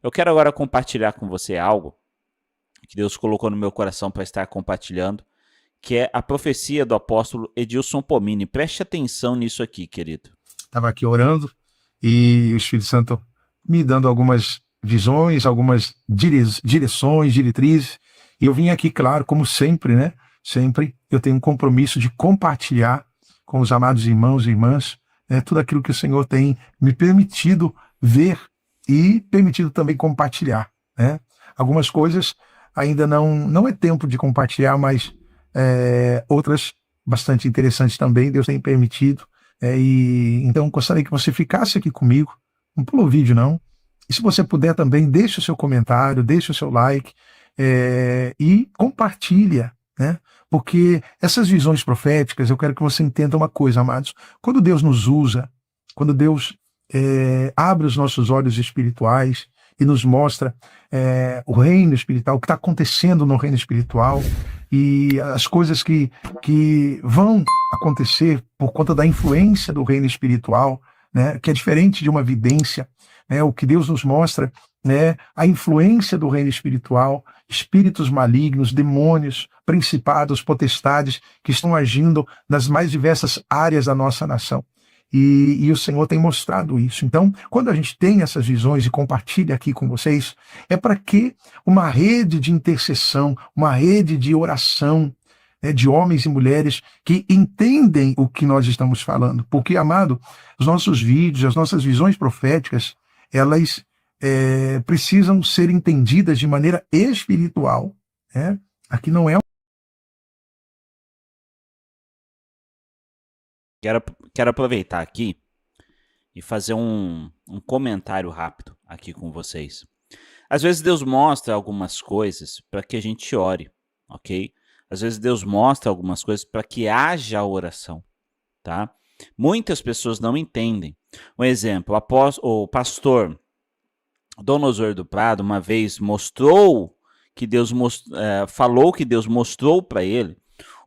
Eu quero agora compartilhar com você algo que Deus colocou no meu coração para estar compartilhando, que é a profecia do apóstolo Edilson Pomini. Preste atenção nisso aqui, querido. Estava aqui orando e o Espírito Santo me dando algumas visões, algumas direções, diretrizes. E eu vim aqui, claro, como sempre, né? Sempre eu tenho um compromisso de compartilhar com os amados irmãos e irmãs, né, tudo aquilo que o Senhor tem me permitido ver e permitido também compartilhar, né? Algumas coisas ainda não é tempo de compartilhar, mas outras bastante interessantes também, Deus tem permitido. E então gostaria que você ficasse aqui comigo, não pula o vídeo não, e se você puder também, deixe o seu comentário, deixe o seu like, e compartilha, né? Porque essas visões proféticas, eu quero que você entenda uma coisa, amados, quando Deus nos usa, quando Deus abre os nossos olhos espirituais e nos mostra o reino espiritual, o que está acontecendo no reino espiritual, e as coisas que vão acontecer por conta da influência do reino espiritual, né, que é diferente de uma vidência, né, o que Deus nos mostra, né, a influência do reino espiritual, espíritos malignos, demônios, principados, potestades que estão agindo nas mais diversas áreas da nossa nação. E o Senhor tem mostrado isso. Então, quando a gente tem essas visões e compartilha aqui com vocês, é para que uma rede de intercessão, uma rede de oração, né, de homens e mulheres que entendem o que nós estamos falando. Porque, amado, os nossos vídeos, as nossas visões proféticas, elas precisam ser entendidas de maneira espiritual, né? Aqui não é. Quero aproveitar aqui e fazer um comentário rápido aqui com vocês. Às vezes Deus mostra algumas coisas para que a gente ore, ok? Às vezes Deus mostra algumas coisas para que haja oração, tá? Muitas pessoas não entendem. Um exemplo, o pastor Dom Osor do Prado uma vez mostrou que falou que Deus mostrou para ele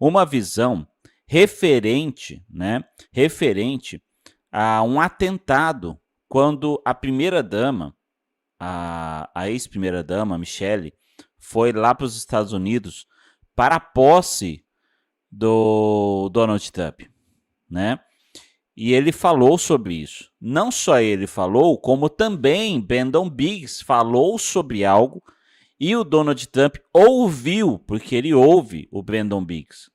uma visão referente a um atentado quando a primeira-dama, a ex-primeira-dama, Michelle, foi lá para os Estados Unidos para a posse do Donald Trump, né? E ele falou sobre isso. Não só ele falou, como também Brandon Biggs falou sobre algo e o Donald Trump ouviu, porque ele ouve o Brandon Biggs.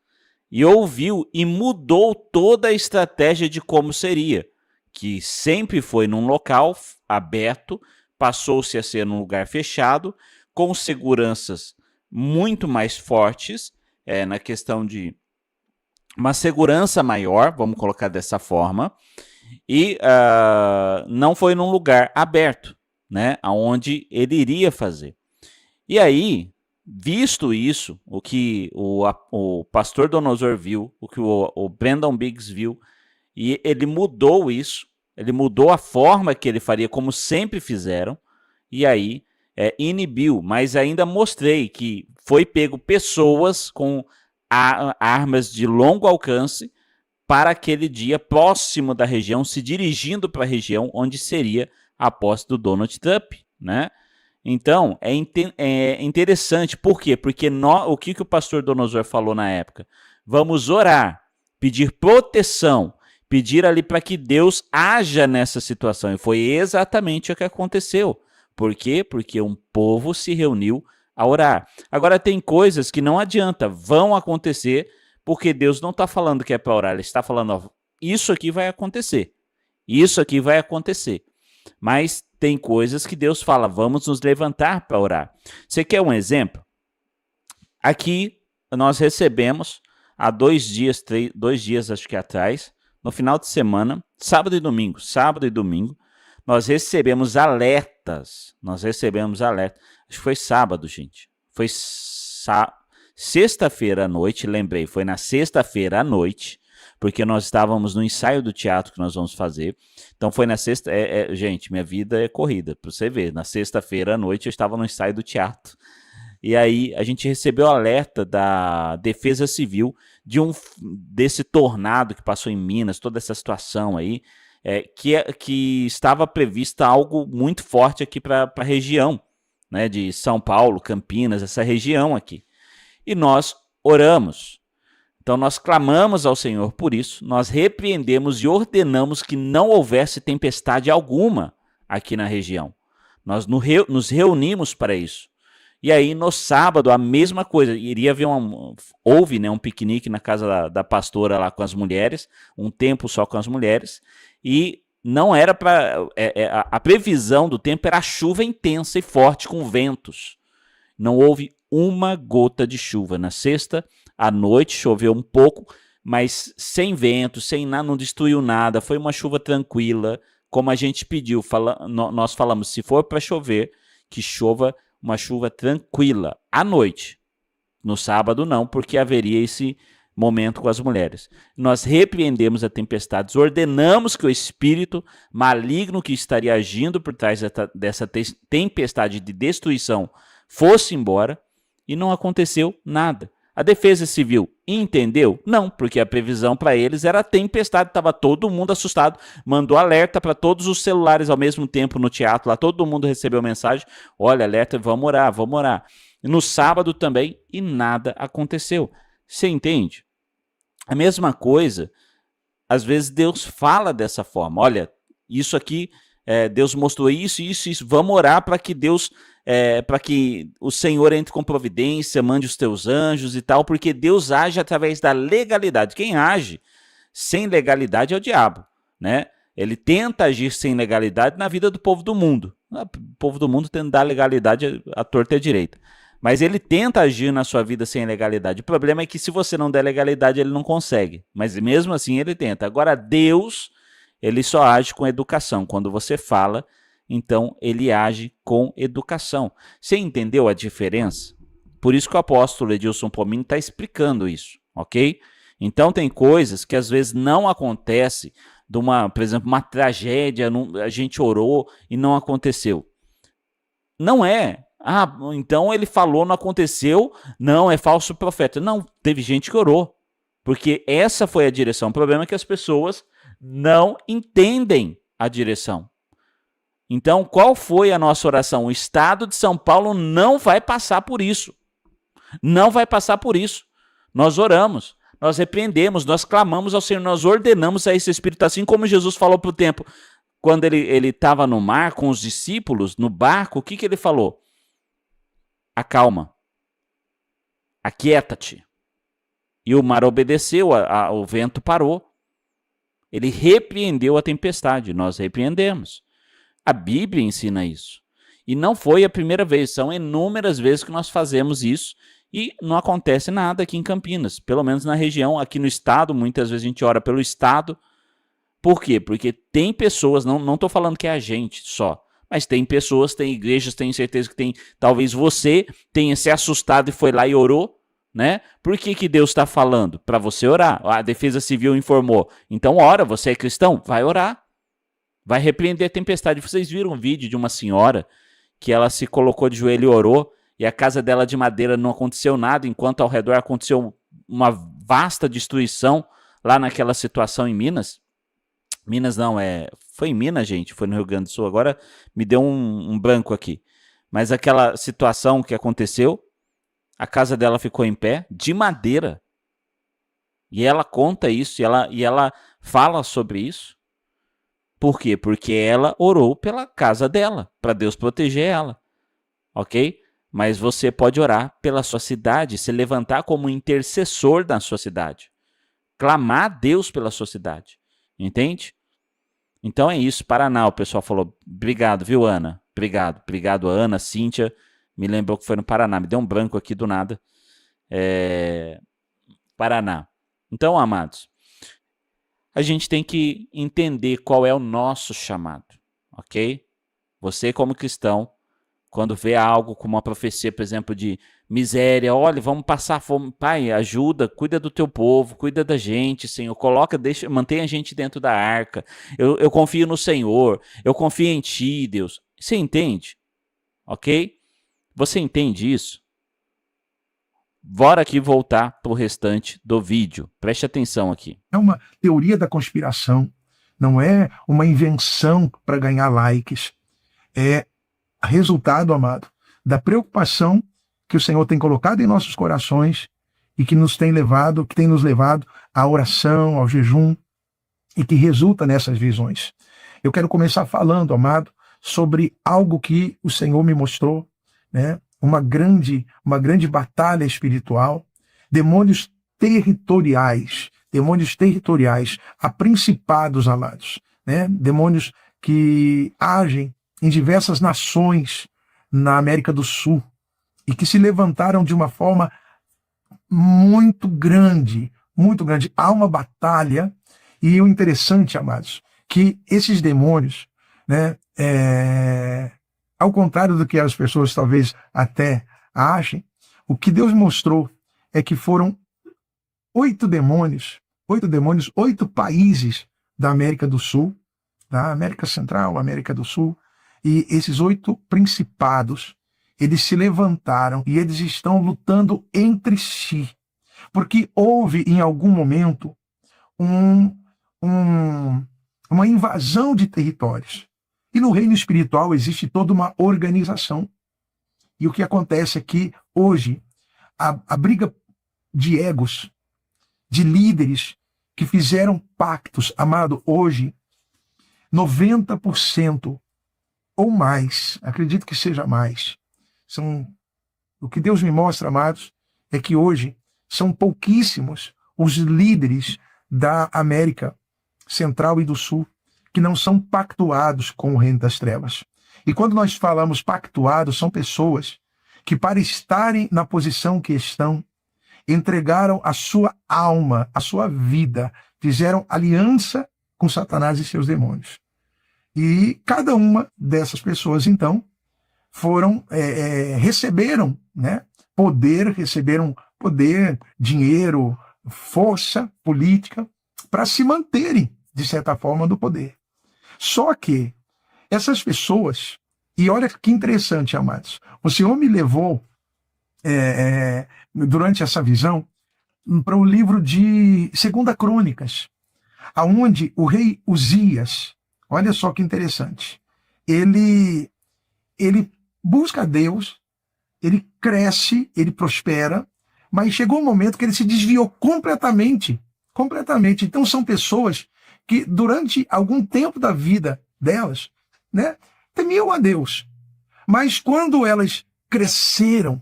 E ouviu e mudou toda a estratégia de como seria, que sempre foi num local aberto, passou-se a ser num lugar fechado, com seguranças muito mais fortes, na questão de uma segurança maior, vamos colocar dessa forma, e não foi num lugar aberto, né, onde ele iria fazer. E aí, visto isso, o que o pastor Donosor viu, o que o Brandon Biggs viu, e ele mudou isso, ele mudou a forma que ele faria, como sempre fizeram, e aí inibiu, mas ainda mostrei que foi pego pessoas com armas de longo alcance para aquele dia próximo da região, se dirigindo para a região onde seria a posse do Donald Trump, né? Então, é interessante. Por quê? Porque o que o pastor Donosor falou na época? Vamos orar, pedir proteção, pedir ali para que Deus haja nessa situação. E foi exatamente o que aconteceu. Por quê? Porque um povo se reuniu a orar. Agora, tem coisas que não adianta, vão acontecer, porque Deus não está falando que é para orar. Ele está falando, ó, isso aqui vai acontecer. Isso aqui vai acontecer. Mas tem coisas que Deus fala, vamos nos levantar para orar. Você quer um exemplo? Aqui nós recebemos, há 2 dias acho que atrás, no final de semana, sábado e domingo, nós recebemos alertas, acho que foi sábado, gente, foi sexta-feira à noite, lembrei, foi na sexta-feira à noite, porque nós estávamos no ensaio do teatro que nós vamos fazer. Então foi na sexta... gente, minha vida é corrida, para você ver. Na sexta-feira à noite eu estava no ensaio do teatro. E aí a gente recebeu alerta da Defesa Civil desse tornado que passou em Minas, toda essa situação aí. que estava prevista algo muito forte aqui para a região, né, de São Paulo, Campinas, essa região aqui. E nós oramos. Então nós clamamos ao Senhor por isso, nós repreendemos e ordenamos que não houvesse tempestade alguma aqui na região. Nós nos reunimos para isso. E aí no sábado a mesma coisa, iria haver houve, né, um piquenique na casa da pastora lá com as mulheres, um tempo só com as mulheres, e não era para... a previsão do tempo era chuva intensa e forte com ventos. Não houve uma gota de chuva. Na sexta à noite choveu um pouco, mas sem vento, sem nada, não destruiu nada. Foi uma chuva tranquila, como a gente pediu. Nós falamos, se for para chover, que chova uma chuva tranquila à noite. No sábado não, porque haveria esse momento com as mulheres. Nós repreendemos a tempestade, ordenamos que o espírito maligno que estaria agindo por trás dessa tempestade de destruição fosse embora e não aconteceu nada. A Defesa Civil entendeu? Não, porque a previsão para eles era tempestade, estava todo mundo assustado, mandou alerta para todos os celulares ao mesmo tempo no teatro, lá todo mundo recebeu mensagem, olha, alerta, vamos orar, vamos orar. E no sábado também, e nada aconteceu. Você entende? A mesma coisa, às vezes Deus fala dessa forma, olha, isso aqui, Deus mostrou isso, vamos orar para que Deus... para que o Senhor entre com providência, mande os teus anjos e tal, porque Deus age através da legalidade. Quem age sem legalidade é o diabo, né? Ele tenta agir sem legalidade na vida do povo do mundo. O povo do mundo tenta dar legalidade à torta e à direita. Mas ele tenta agir na sua vida sem legalidade. O problema é que se você não der legalidade, ele não consegue. Mas mesmo assim ele tenta. Agora Deus, ele só age com educação. Quando você fala... então ele age com educação. Você entendeu a diferença? Por isso que o apóstolo Edilson Pomini está explicando isso, ok? Então tem coisas que às vezes não acontecem, por exemplo, uma tragédia, a gente orou e não aconteceu. Não é. Então ele falou, não aconteceu, não, é falso profeta. Não, teve gente que orou, porque essa foi a direção. O problema é que as pessoas não entendem a direção. Então, qual foi a nossa oração? O Estado de São Paulo não vai passar por isso. Não vai passar por isso. Nós oramos, nós repreendemos, nós clamamos ao Senhor, nós ordenamos a esse Espírito, assim como Jesus falou para o tempo, quando ele estava no mar com os discípulos, no barco, o que ele falou? Acalma, aquieta-te. E o mar obedeceu, o vento parou. Ele repreendeu a tempestade, nós repreendemos. A Bíblia ensina isso. E não foi a primeira vez, são inúmeras vezes que nós fazemos isso e não acontece nada aqui em Campinas, pelo menos na região, aqui no estado, muitas vezes a gente ora pelo estado. Por quê? Porque tem pessoas, não estou falando que é a gente só, mas tem pessoas, tem igrejas, tenho certeza que tem, talvez você tenha se assustado e foi lá e orou, né? Por que Deus está falando? Para você orar. A Defesa Civil informou. Então ora, você é cristão? Vai orar. Vai repreender a tempestade. Vocês viram um vídeo de uma senhora que ela se colocou de joelho e orou, e a casa dela de madeira não aconteceu nada, enquanto ao redor aconteceu uma vasta destruição lá naquela situação em Minas? Minas não, foi em Minas, gente, foi no Rio Grande do Sul, agora me deu um branco aqui. Mas aquela situação que aconteceu, a casa dela ficou em pé, de madeira. E ela conta isso, e ela fala sobre isso. Por quê? Porque ela orou pela casa dela, para Deus proteger ela, ok? Mas você pode orar pela sua cidade, se levantar como intercessor da sua cidade, clamar a Deus pela sua cidade, entende? Então é isso, Paraná, o pessoal falou, obrigado, viu, Ana? Obrigado, Ana, Cíntia, me lembrou que foi no Paraná, me deu um branco aqui do nada, Paraná. Então, amados, a gente tem que entender qual é o nosso chamado, ok? Você como cristão, quando vê algo como uma profecia, por exemplo, de miséria, olha, vamos passar fome, Pai, ajuda, cuida do teu povo, cuida da gente, Senhor, mantém a gente dentro da arca, eu confio no Senhor, eu confio em Ti, Deus. Você entende? Ok? Você entende isso? Bora aqui voltar para o restante do vídeo. Preste atenção aqui. É uma teoria da conspiração não é uma invenção para ganhar likes. É resultado, amado, da preocupação que o Senhor tem colocado em nossos corações e que tem nos levado à oração, ao jejum, e que resulta nessas visões. Eu quero começar falando, amado, sobre algo que o Senhor me mostrou, né? Uma grande batalha espiritual, demônios territoriais, a principados, amados, né? Demônios que agem em diversas nações na América do Sul e que se levantaram de uma forma muito grande, muito grande. Há uma batalha, e o interessante, amados, que esses demônios, né, ao contrário do que as pessoas talvez até achem, o que Deus mostrou é que foram 8 países da América do Sul, da América Central, América do Sul, e esses 8 principados, eles se levantaram e eles estão lutando entre si, porque houve em algum momento uma invasão de territórios. E no reino espiritual existe toda uma organização. E o que acontece é que hoje a briga de egos, de líderes que fizeram pactos, amado, hoje 90% ou mais, acredito que seja mais, o que Deus me mostra, amados, é que hoje são pouquíssimos os líderes da América Central e do Sul que não são pactuados com o reino das trevas. E quando nós falamos pactuados, são pessoas que, para estarem na posição que estão, entregaram a sua alma, a sua vida, fizeram aliança com Satanás e seus demônios. E cada uma dessas pessoas, então, receberam, né, receberam poder, dinheiro, força política para se manterem, de certa forma, no poder. Só que essas pessoas, e olha que interessante, amados, o Senhor me levou, durante essa visão, para o livro de 2 Crônicas, aonde o rei Uzias, olha só que interessante, ele busca a Deus, ele cresce, ele prospera, mas chegou um momento que ele se desviou completamente. Então são pessoas que durante algum tempo da vida delas, né, temiam a Deus. Mas quando elas cresceram,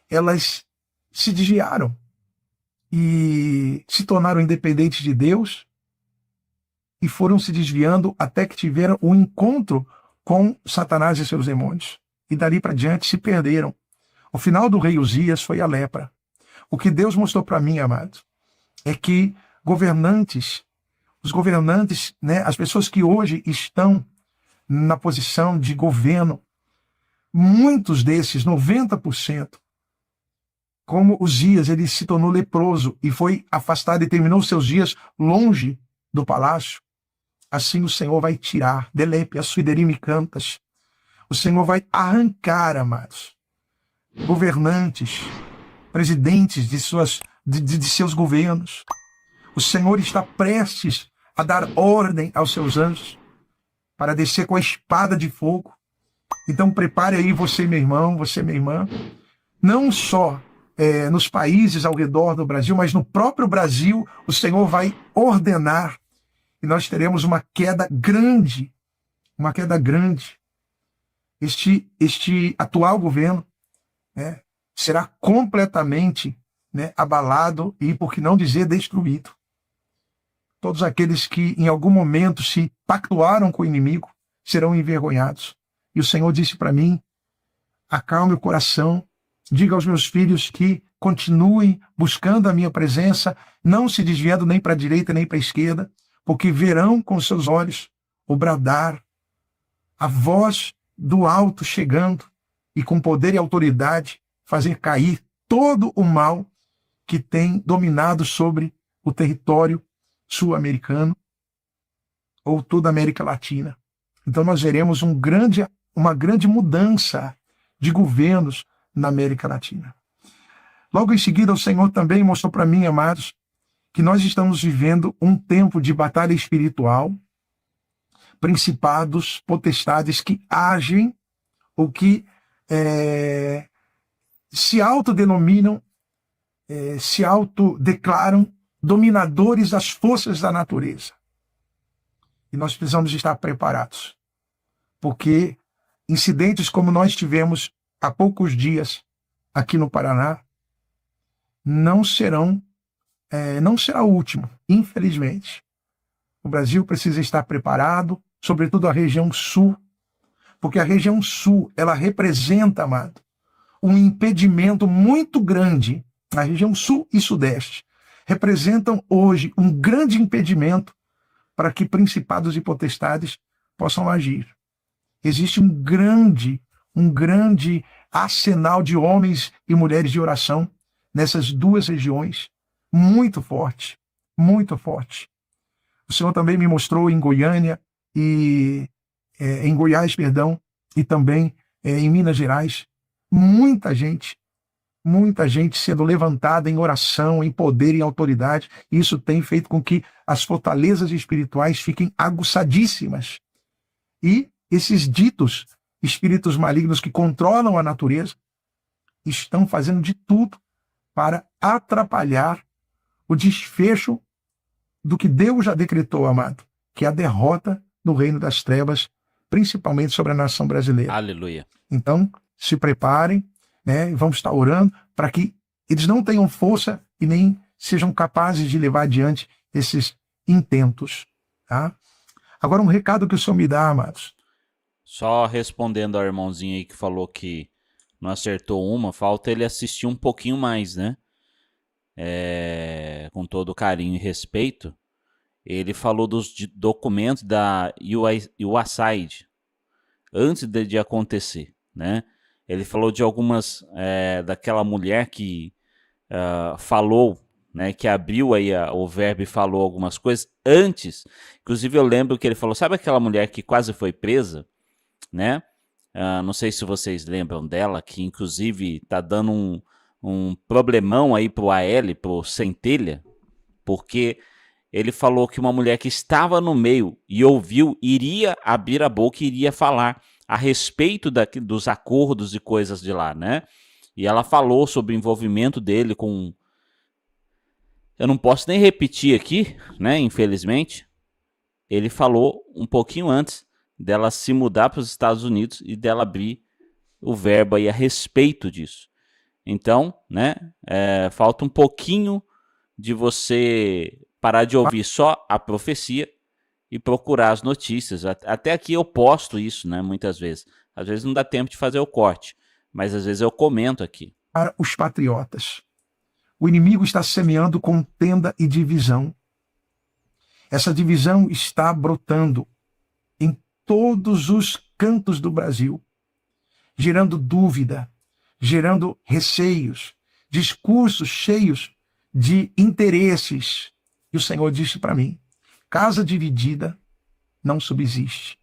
elas se desviaram e se tornaram independentes de Deus e foram se desviando até que tiveram um encontro com Satanás e seus demônios. E dali para diante se perderam. O final do rei Uzias foi a lepra. O que Deus mostrou para mim, amado, é que os governantes, né, as pessoas que hoje estão na posição de governo, muitos desses, 90%, como Uzias, ele se tornou leproso e foi afastado e terminou seus dias longe do palácio, assim o Senhor vai tirar, delepe as suiderime cantas, o Senhor vai arrancar, amados, governantes, presidentes de seus governos. O Senhor está prestes a dar ordem aos seus anjos para descer com a espada de fogo. Então prepare aí você, meu irmão, você, minha irmã, não só nos países ao redor do Brasil, mas no próprio Brasil, o Senhor vai ordenar e nós teremos uma queda grande. Este atual governo, né, será completamente, né, abalado e, por que não dizer, destruído. Todos aqueles que em algum momento se pactuaram com o inimigo serão envergonhados. E o Senhor disse para mim, acalme o coração, diga aos meus filhos que continuem buscando a minha presença, não se desviando nem para a direita nem para a esquerda, porque verão com seus olhos o bradar, a voz do alto chegando e com poder e autoridade fazer cair todo o mal que tem dominado sobre o território sul-americano ou toda a América Latina. Então nós veremos uma grande mudança de governos na América Latina. Logo em seguida, o Senhor também mostrou para mim, amados, que nós estamos vivendo um tempo de batalha espiritual, principados, potestades que agem ou que se autodenominam, se autodeclaram dominadores das forças da natureza. E nós precisamos estar preparados, porque incidentes como nós tivemos há poucos dias aqui no Paraná não será o último, infelizmente. O Brasil precisa estar preparado, sobretudo a região sul, porque a região sul, ela representa, amado, um impedimento muito grande. A região sul e sudeste representam hoje um grande impedimento para que principados e potestades possam agir. Existe um grande arsenal de homens e mulheres de oração nessas duas regiões, muito forte, muito forte. O Senhor também me mostrou em Goiânia em Goiás, e também em Minas Gerais, muita gente sendo levantada em oração, em poder e autoridade. Isso tem feito com que as fortalezas espirituais fiquem aguçadíssimas. E esses ditos espíritos malignos que controlam a natureza estão fazendo de tudo para atrapalhar o desfecho do que Deus já decretou, amado, que é a derrota do reino das trevas, principalmente sobre a nação brasileira. Aleluia. Então, se preparem, né? Vamos estar orando para que eles não tenham força e nem sejam capazes de levar adiante esses intentos. Tá? Agora, um recado que o Senhor me dá, amados. Só respondendo ao irmãozinho aí que falou que não acertou uma, falta ele assistir um pouquinho mais, né? Com todo carinho e respeito. Ele falou dos documentos da USAID antes de acontecer, né? Ele falou de algumas, daquela mulher que falou, né, que abriu aí o verbo e falou algumas coisas antes. Inclusive eu lembro que ele falou, sabe aquela mulher que quase foi presa, né? Não sei se vocês lembram dela, que inclusive tá dando um problemão aí pro AL, pro Centelha, porque ele falou que uma mulher que estava no meio e ouviu, iria abrir a boca e iria falar a respeito dos acordos e coisas de lá, né? E ela falou sobre o envolvimento dele com... Eu não posso nem repetir aqui, né? Infelizmente. Ele falou um pouquinho antes dela se mudar para os Estados Unidos e dela abrir o verbo aí a respeito disso. Então, né? Falta um pouquinho de você parar de ouvir só a profecia e procurar as notícias. Até aqui eu posto isso, né? Muitas vezes. Às vezes não dá tempo de fazer o corte, mas às vezes eu comento aqui. Para os patriotas, o inimigo está semeando contenda e divisão. Essa divisão está brotando em todos os cantos do Brasil, gerando dúvida, gerando receios, discursos cheios de interesses. E o Senhor disse para mim, casa dividida não subsiste.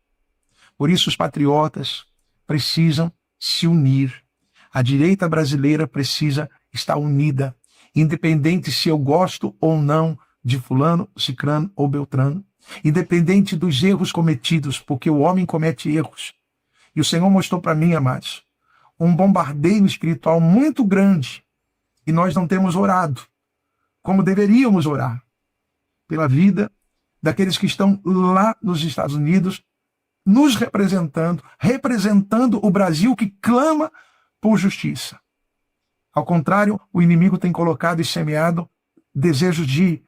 Por isso os patriotas precisam se unir. A direita brasileira precisa estar unida, independente se eu gosto ou não de fulano, cicrano ou beltrano, independente dos erros cometidos, porque o homem comete erros. E o Senhor mostrou para mim, amados, um bombardeio espiritual muito grande, e nós não temos orado como deveríamos orar pela vida daqueles que estão lá nos Estados Unidos, nos representando o Brasil que clama por justiça. Ao contrário, o inimigo tem colocado e semeado desejos de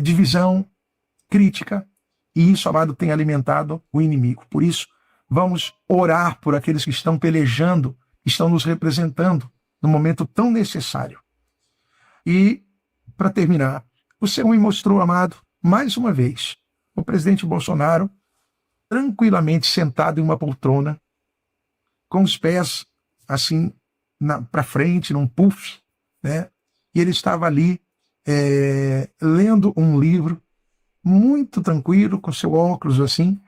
divisão, crítica, e isso, amado, tem alimentado o inimigo. Por isso, vamos orar por aqueles que estão pelejando, estão nos representando num momento tão necessário. E, para terminar, o Senhor me mostrou, amado, mais uma vez, o presidente Bolsonaro tranquilamente sentado em uma poltrona, com os pés assim para frente, num puff, né? E ele estava ali lendo um livro, muito tranquilo, com seu óculos assim,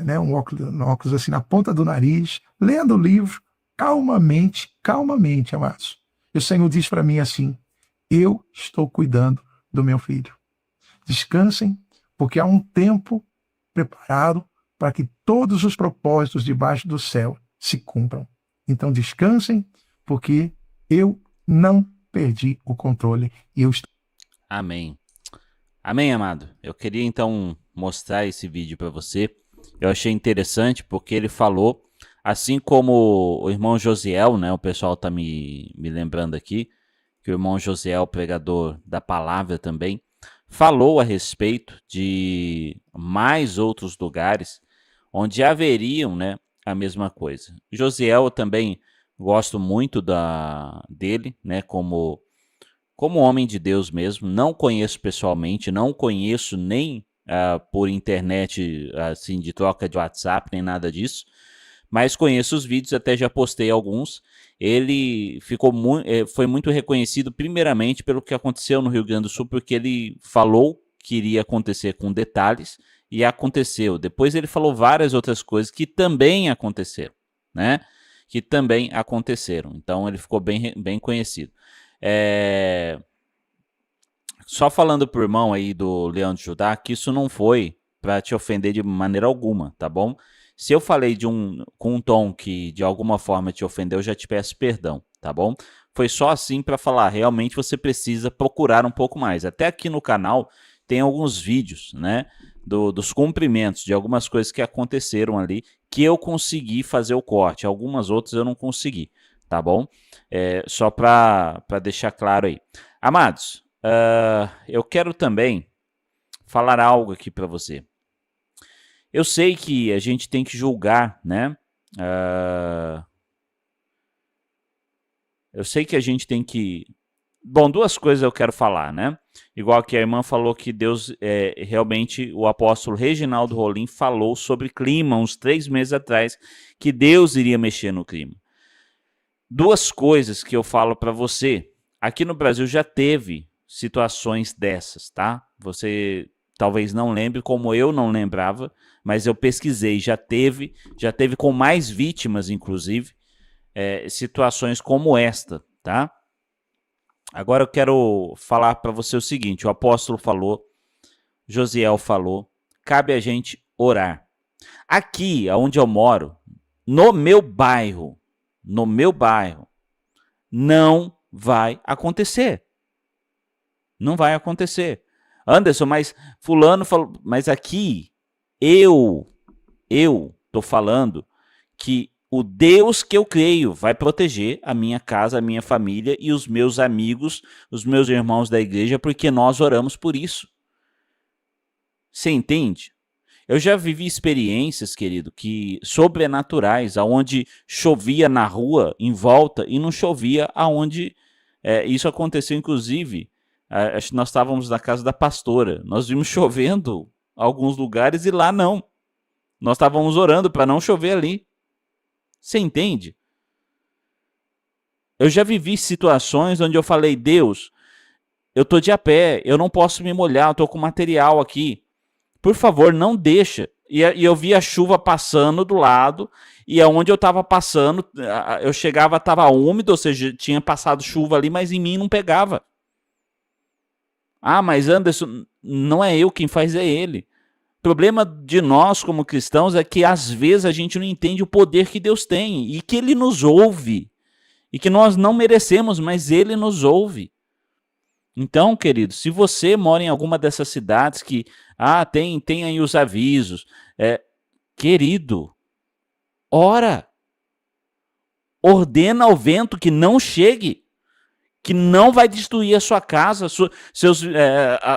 né? um óculos assim na ponta do nariz, lendo o livro, calmamente, amados. E o Senhor diz para mim assim, eu estou cuidando do meu filho. Descansem, porque há um tempo preparado para que todos os propósitos debaixo do céu se cumpram. Então descansem, porque eu não perdi o controle e eu estou. Amém. Amém, amado. Eu queria então mostrar esse vídeo para você. Eu achei interessante porque ele falou, assim como o irmão Josiel, né? O pessoal tá me lembrando aqui, que o irmão Josiel, pregador da palavra também, falou a respeito de mais outros lugares onde haveriam, né, a mesma coisa. Josiel, eu também gosto muito dele, né, como homem de Deus mesmo. Não conheço pessoalmente, não conheço nem por internet, assim, de troca de WhatsApp, nem nada disso, mas conheço os vídeos, até já postei alguns. Ele foi muito reconhecido primeiramente pelo que aconteceu no Rio Grande do Sul, porque ele falou que iria acontecer com detalhes, e aconteceu. Depois ele falou várias outras coisas que também aconteceram, né? Que também aconteceram. Então ele ficou bem conhecido. Só falando pro irmão aí do Leão de Judá, que isso não foi para te ofender de maneira alguma, tá bom? Se eu falei com um tom que de alguma forma te ofendeu, eu já te peço perdão, tá bom? Foi só assim para falar, realmente você precisa procurar um pouco mais. Até aqui no canal tem alguns vídeos, né, dos cumprimentos de algumas coisas que aconteceram ali, que eu consegui fazer o corte, algumas outras eu não consegui, tá bom? Só para deixar claro aí. Amados, eu quero também falar algo aqui para você. Eu sei que a gente tem que julgar, né? Eu sei que a gente tem que... Bom, duas coisas eu quero falar, né? Igual que a irmã falou que Deus, realmente, o apóstolo Reginaldo Rolim falou sobre clima uns 3 meses atrás, que Deus iria mexer no clima. Duas coisas que eu falo para você. Aqui no Brasil já teve situações dessas, tá? Você talvez não lembre, como eu não lembrava, mas eu pesquisei, já teve com mais vítimas, inclusive, situações como esta, tá? Agora eu quero falar para você o seguinte, o apóstolo falou, Josiel falou, cabe a gente orar. Aqui, onde eu moro, no meu bairro, não vai acontecer. Não vai acontecer. Anderson, mas fulano falou, mas aqui eu tô falando que o Deus que eu creio vai proteger a minha casa, a minha família e os meus amigos, os meus irmãos da igreja, porque nós oramos por isso. Você entende? Eu já vivi experiências, querido, que sobrenaturais, aonde chovia na rua, em volta, e não chovia aonde isso aconteceu, inclusive. Acho que nós estávamos na casa da pastora. Nós vimos chovendo em alguns lugares e lá não. Nós estávamos orando para não chover ali. Você entende? Eu já vivi situações onde eu falei, Deus, eu tô de a pé, eu não posso me molhar, eu tô com material aqui. Por favor, não deixa. E eu vi a chuva passando do lado, e aonde eu estava passando, eu chegava, estava úmido, ou seja, tinha passado chuva ali, mas em mim não pegava. Ah, mas Anderson, não é eu quem faz, é ele. O problema de nós como cristãos é que às vezes a gente não entende o poder que Deus tem e que ele nos ouve. E que nós não merecemos, mas ele nos ouve. Então, querido, se você mora em alguma dessas cidades que tem aí os avisos, querido, ora, ordena ao vento que não chegue, que não vai destruir a sua casa,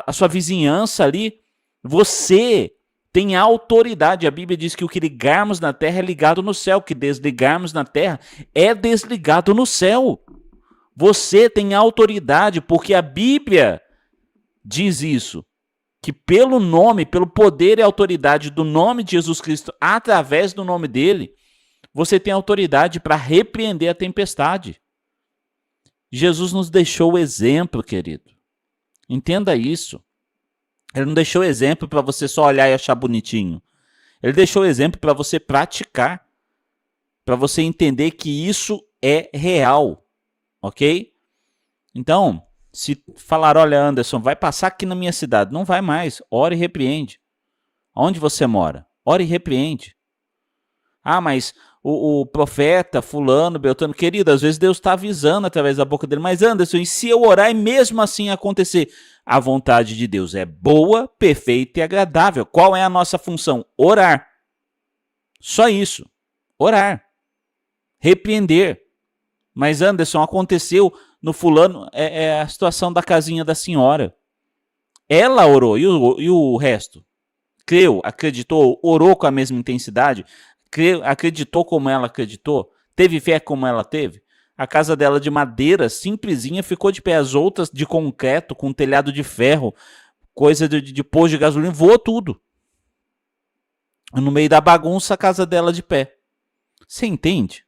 a sua vizinhança ali. Você tem autoridade. A Bíblia diz que o que ligarmos na terra é ligado no céu, o que desligarmos na terra é desligado no céu. Você tem autoridade, porque a Bíblia diz isso, que pelo nome, pelo poder e autoridade do nome de Jesus Cristo, através do nome dele, você tem autoridade para repreender a tempestade. Jesus nos deixou o exemplo, querido. Entenda isso. Ele não deixou exemplo para você só olhar e achar bonitinho. Ele deixou exemplo para você praticar, para você entender que isso é real, ok? Então, se falar, olha Anderson, vai passar aqui na minha cidade, não vai mais, ora e repreende. Onde você mora? Ora e repreende. Ah, mas o profeta, fulano, beltrano, querido, às vezes Deus está avisando através da boca dele. Mas Anderson, e se eu orar e mesmo assim acontecer? A vontade de Deus é boa, perfeita e agradável. Qual é a nossa função? Orar. Só isso. Orar. Repreender. Mas Anderson, aconteceu no fulano, é a situação da casinha da senhora. Ela orou, e o resto? Creu, acreditou, orou com a mesma intensidade? Creu, acreditou como ela acreditou? Teve fé como ela teve? A casa dela de madeira, simplesinha, ficou de pé. As outras de concreto, com telhado de ferro, coisa de posto de gasolina, voou tudo. No meio da bagunça, a casa dela de pé. Você entende?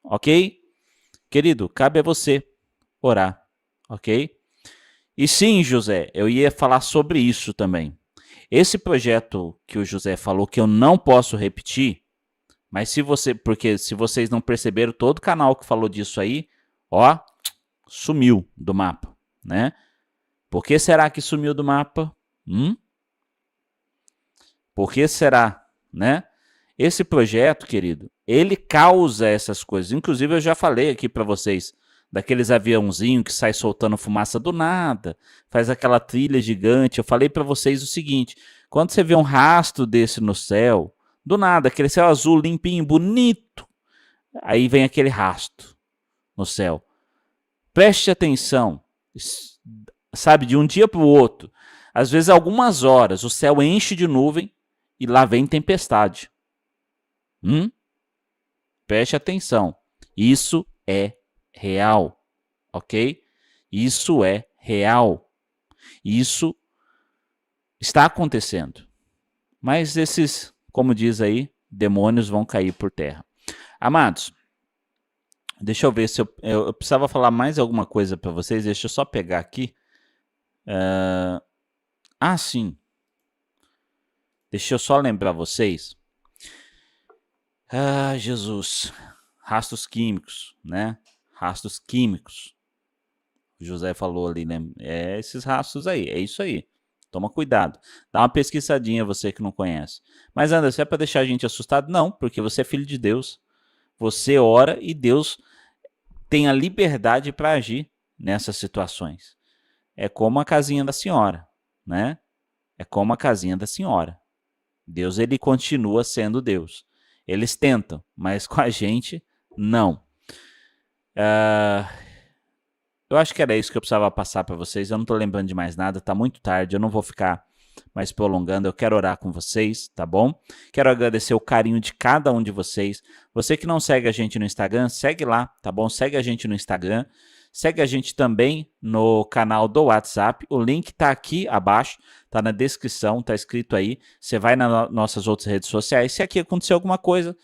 Ok? Querido, cabe a você orar. Ok? E sim, José, eu ia falar sobre isso também. Esse projeto que o José falou que eu não posso repetir, mas porque se vocês não perceberam, todo canal que falou disso aí, ó, sumiu do mapa, né? Por que será que sumiu do mapa? Por que será, né? Esse projeto, querido, ele causa essas coisas. Inclusive, eu já falei aqui para vocês daqueles aviãozinhos que sai soltando fumaça do nada, faz aquela trilha gigante. Eu falei para vocês o seguinte: quando você vê um rastro desse no céu, do nada, aquele céu azul limpinho, bonito, aí vem aquele rastro no céu. Preste atenção, sabe, de um dia para o outro, às vezes algumas horas, o céu enche de nuvem e lá vem tempestade. Preste atenção. Isso é real, ok? Isso é real. Isso está acontecendo. Mas esses, como diz aí, demônios vão cair por terra. Amados, deixa eu ver se eu precisava falar mais alguma coisa para vocês. Deixa eu só pegar aqui. Sim. Deixa eu só lembrar vocês. Jesus. Rastros químicos, né? Rastros químicos. O José falou ali, né? É esses rastros aí, é isso aí. Toma cuidado. Dá uma pesquisadinha, você que não conhece. Mas, Anderson, é para deixar a gente assustado? Não, porque você é filho de Deus. Você ora e Deus tem a liberdade para agir nessas situações. É como a casinha da senhora, né? É como a casinha da senhora. Deus, ele continua sendo Deus. Eles tentam, mas com a gente, não. Eu acho que era isso que eu precisava passar para vocês. Eu não estou lembrando de mais nada, tá muito tarde, eu não vou ficar mais prolongando. Eu quero orar com vocês, tá bom? Quero agradecer o carinho de cada um de vocês. Você que não segue a gente no Instagram, segue lá, tá bom? Segue a gente no Instagram. Segue a gente também no canal do WhatsApp. O link tá aqui abaixo, tá na descrição, tá escrito aí. Você vai nas nossas outras redes sociais. Se aqui acontecer alguma coisa,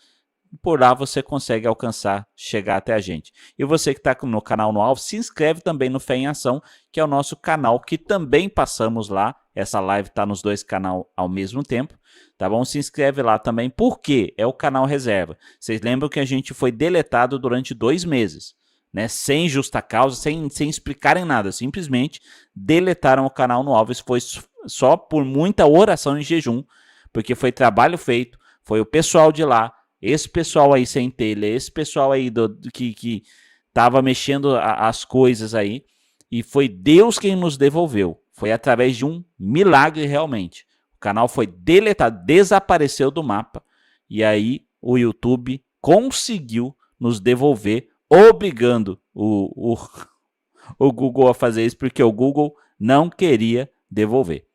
por lá você consegue alcançar, chegar até a gente. E você que está no canal no Alvo, se inscreve também no Fé em Ação, que é o nosso canal que também passamos lá. Essa live está nos dois canais ao mesmo tempo, tá bom? Se inscreve lá também, porque é o canal reserva. Vocês lembram que a gente foi deletado durante 2 meses, né? Sem justa causa, sem explicarem nada. Simplesmente deletaram o canal no Alvo. Isso foi só por muita oração em jejum, porque foi trabalho feito, foi o pessoal de lá, esse pessoal aí sem telha, esse pessoal aí que tava mexendo as coisas aí, e foi Deus quem nos devolveu. Foi através de um milagre realmente. O canal foi deletado, desapareceu do mapa, e aí o YouTube conseguiu nos devolver, obrigando o Google a fazer isso, porque o Google não queria devolver.